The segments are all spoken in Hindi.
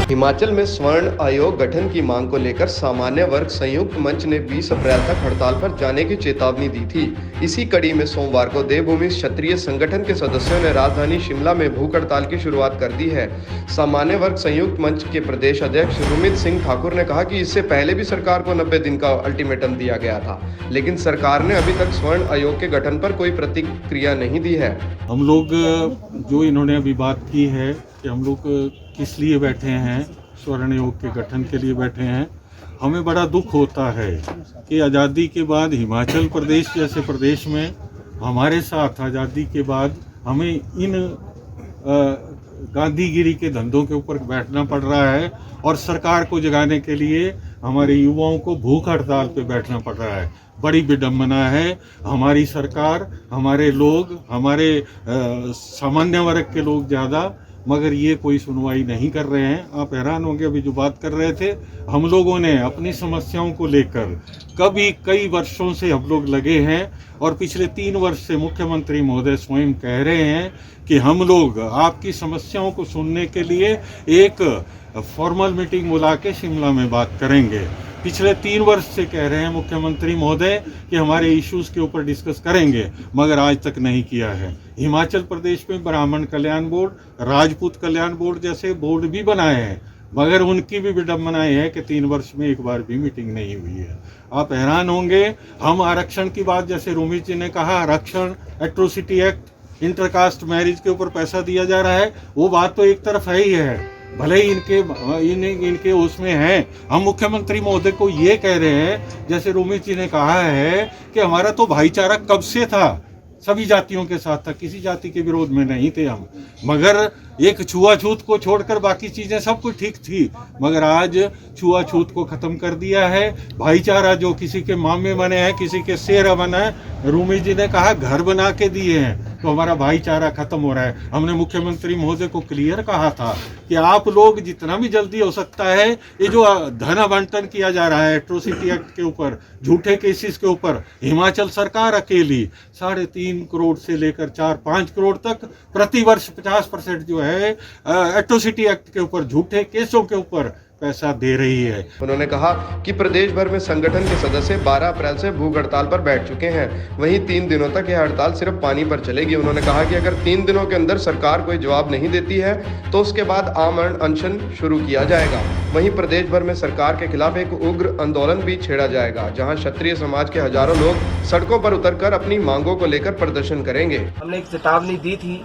हिमाचल में स्वर्ण आयोग गठन की मांग को लेकर सामान्य वर्ग संयुक्त मंच ने 20 अप्रैल तक हड़ताल पर जाने की चेतावनी दी थी। इसी कड़ी में सोमवार को देवभूमि क्षत्रिय संगठन के सदस्यों ने राजधानी शिमला में भूख हड़ताल की शुरुआत कर दी है। सामान्य वर्ग संयुक्त मंच के प्रदेश अध्यक्ष रुमित सिंह ठाकुर ने कहा कि इससे पहले भी सरकार को 90 दिन का अल्टीमेटम दिया गया था, लेकिन सरकार ने अभी तक स्वर्ण आयोग के गठन पर कोई प्रतिक्रिया नहीं दी है। हम लोग जो इन्होंने अभी बात की है कि हम लोग किस लिए बैठे हैं, स्वर्ण आयोग के गठन के लिए बैठे हैं। हमें बड़ा दुख होता है कि आज़ादी के बाद हिमाचल प्रदेश जैसे प्रदेश में हमारे साथ आज़ादी के बाद हमें इन गांधीगिरी के धंधों के ऊपर बैठना पड़ रहा है और सरकार को जगाने के लिए हमारे युवाओं को भूख हड़ताल पे बैठना पड़ रहा है। बड़ी विडम्बना है। हमारी सरकार, हमारे लोग, हमारे सामान्य वर्ग के लोग ज़्यादा, मगर ये कोई सुनवाई नहीं कर रहे हैं। आप हैरान होंगे, अभी जो बात कर रहे थे, हम लोगों ने अपनी समस्याओं को लेकर कई वर्षों से हम लोग लगे हैं और पिछले 3 वर्ष से मुख्यमंत्री महोदय स्वयं कह रहे हैं कि हम लोग आपकी समस्याओं को सुनने के लिए एक फॉर्मल मीटिंग बुला के शिमला में बात करेंगे। पिछले 3 वर्ष से कह रहे हैं मुख्यमंत्री महोदय कि हमारे इश्यूज के ऊपर डिस्कस करेंगे, मगर आज तक नहीं किया है। हिमाचल प्रदेश में ब्राह्मण कल्याण बोर्ड, राजपूत कल्याण बोर्ड जैसे बोर्ड भी बनाए हैं, मगर उनकी भी विडम्बनाएं है कि 3 वर्ष में एक बार भी मीटिंग नहीं हुई है। आप हैरान होंगे, हम आरक्षण की बात, जैसे रुमित जी ने कहा, आरक्षण, एट्रोसिटी एक्ट, इंटरकास्ट मैरिज के ऊपर पैसा दिया जा रहा है, वो बात तो एक तरफ है ही है, भले ही इनके उसमें हैं। हम मुख्यमंत्री महोदय को ये कह रहे हैं, जैसे रुमित जी ने कहा है कि हमारा तो भाईचारा कब से था, सभी जातियों के साथ था, किसी जाति के विरोध में नहीं थे हम, मगर एक छुआछूत को छोड़कर बाकी चीजें सब कुछ ठीक थी, मगर आज छुआछूत को खत्म कर दिया है। भाईचारा जो किसी के मामे बने हैं, किसी के शेर बना है, रूमी जी ने कहा घर बना के दिए हैं, तो हमारा भाईचारा खत्म हो रहा है। हमने मुख्यमंत्री महोदय को क्लियर कहा था कि आप लोग जितना भी जल्दी हो सकता है, ये जो धन आवंटन किया जा रहा है एट्रोसिटी एक्ट के ऊपर, झूठे केसेस के ऊपर, हिमाचल सरकार अकेली 3.5 करोड़ से लेकर 4-5 करोड़ तक प्रति वर्ष 50% जो है एट्रोसिटी एक्ट के ऊपर, झूठे केसों के ऊपर पैसा दे रही है। उन्होंने कहा कि प्रदेश भर में संगठन के सदस्य 12 अप्रैल से भूख हड़ताल पर बैठ चुके हैं। वहीं 3 दिनों तक यह हड़ताल सिर्फ पानी पर चलेगी। उन्होंने कहा कि अगर 3 दिनों के अंदर सरकार कोई जवाब नहीं देती है तो उसके बाद आमरण अनशन शुरू किया जाएगा। वहीं प्रदेश भर में सरकार के खिलाफ एक उग्र आंदोलन भी छेड़ा जाएगा, जहाँ क्षत्रिय समाज के हजारों लोग सड़कों पर उतरकर अपनी मांगों को लेकर प्रदर्शन करेंगे। हमने एक चेतावनी दी थी,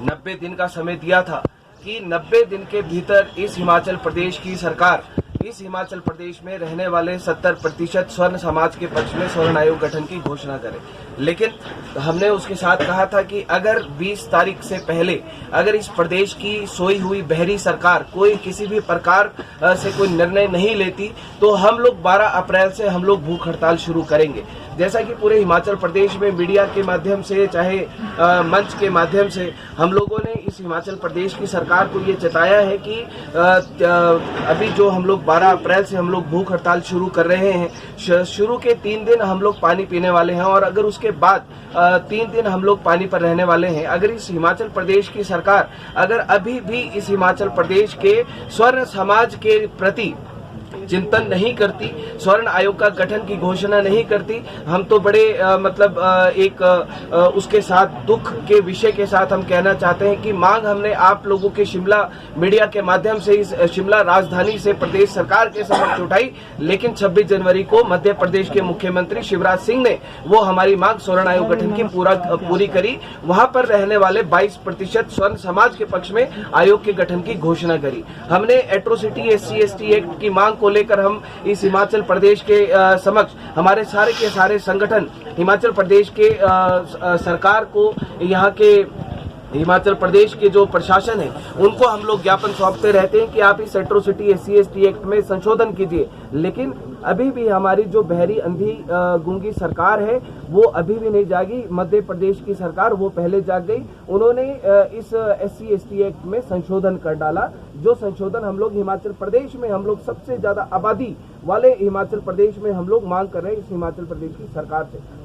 90 दिन का समय दिया था कि 90 दिन के भीतर इस हिमाचल प्रदेश की सरकार इस हिमाचल प्रदेश में रहने वाले 70% स्वर्ण समाज के पक्ष में स्वर्ण आयोग गठन की घोषणा करे। लेकिन हमने उसके साथ कहा था कि अगर 20 तारीख से पहले अगर इस प्रदेश की सोई हुई बहरी सरकार कोई किसी भी प्रकार से कोई निर्णय नहीं लेती तो हम लोग 12 अप्रैल से हम लोग भूख हड़ताल शुरू करेंगे। जैसा कि पूरे हिमाचल प्रदेश में मीडिया के माध्यम से, चाहे मंच के माध्यम से, हम लोगों ने इस हिमाचल प्रदेश की सरकार को ये चेताया है कि अभी जो हम लोग 12 अप्रैल से हम लोग भूख हड़ताल शुरू कर रहे हैं, शुरू के 3 दिन हम लोग पानी पीने वाले हैं और अगर उसके बाद 3 दिन हम लोग पानी पर रहने वाले हैं। अगर इस हिमाचल प्रदेश की सरकार अगर अभी भी इस हिमाचल प्रदेश के स्वर्ण समाज के प्रति चिंतन नहीं करती, स्वर्ण आयोग का गठन की घोषणा नहीं करती, हम तो बड़े उसके साथ दुख के विषय के साथ हम कहना चाहते हैं कि मांग हमने आप लोगों के शिमला मीडिया के माध्यम से इस शिमला राजधानी से प्रदेश सरकार के समक्ष उठाई, लेकिन 26 जनवरी को मध्य प्रदेश के मुख्यमंत्री शिवराज सिंह ने वो हमारी मांग स्वर्ण आयोग गठन की पूरी करी। वहां पर रहने वाले 22% स्वर्ण समाज के पक्ष में आयोग के गठन की घोषणा करी। हमने एट्रोसिटी SC/ST एक्ट की मांग को लेकर हम इस हिमाचल प्रदेश के समक्ष हमारे सारे के सारे संगठन हिमाचल प्रदेश के सरकार को, यहाँ के हिमाचल प्रदेश के जो प्रशासन है उनको हम लोग ज्ञापन सौंपते रहते हैं कि आप इस एट्रोसिटी SC/ST एक्ट में संशोधन कीजिए। लेकिन अभी भी हमारी जो बहरी अंधी गूंगी सरकार है वो अभी भी नहीं जागी। मध्य प्रदेश की सरकार वो पहले जाग गई, उन्होंने इस SC/ST एक्ट में संशोधन कर डाला, जो संशोधन हम लोग हिमाचल प्रदेश में, हम लोग सबसे ज्यादा आबादी वाले हिमाचल प्रदेश में हम लोग मांग कर रहे हैं इस हिमाचल प्रदेश की सरकार से।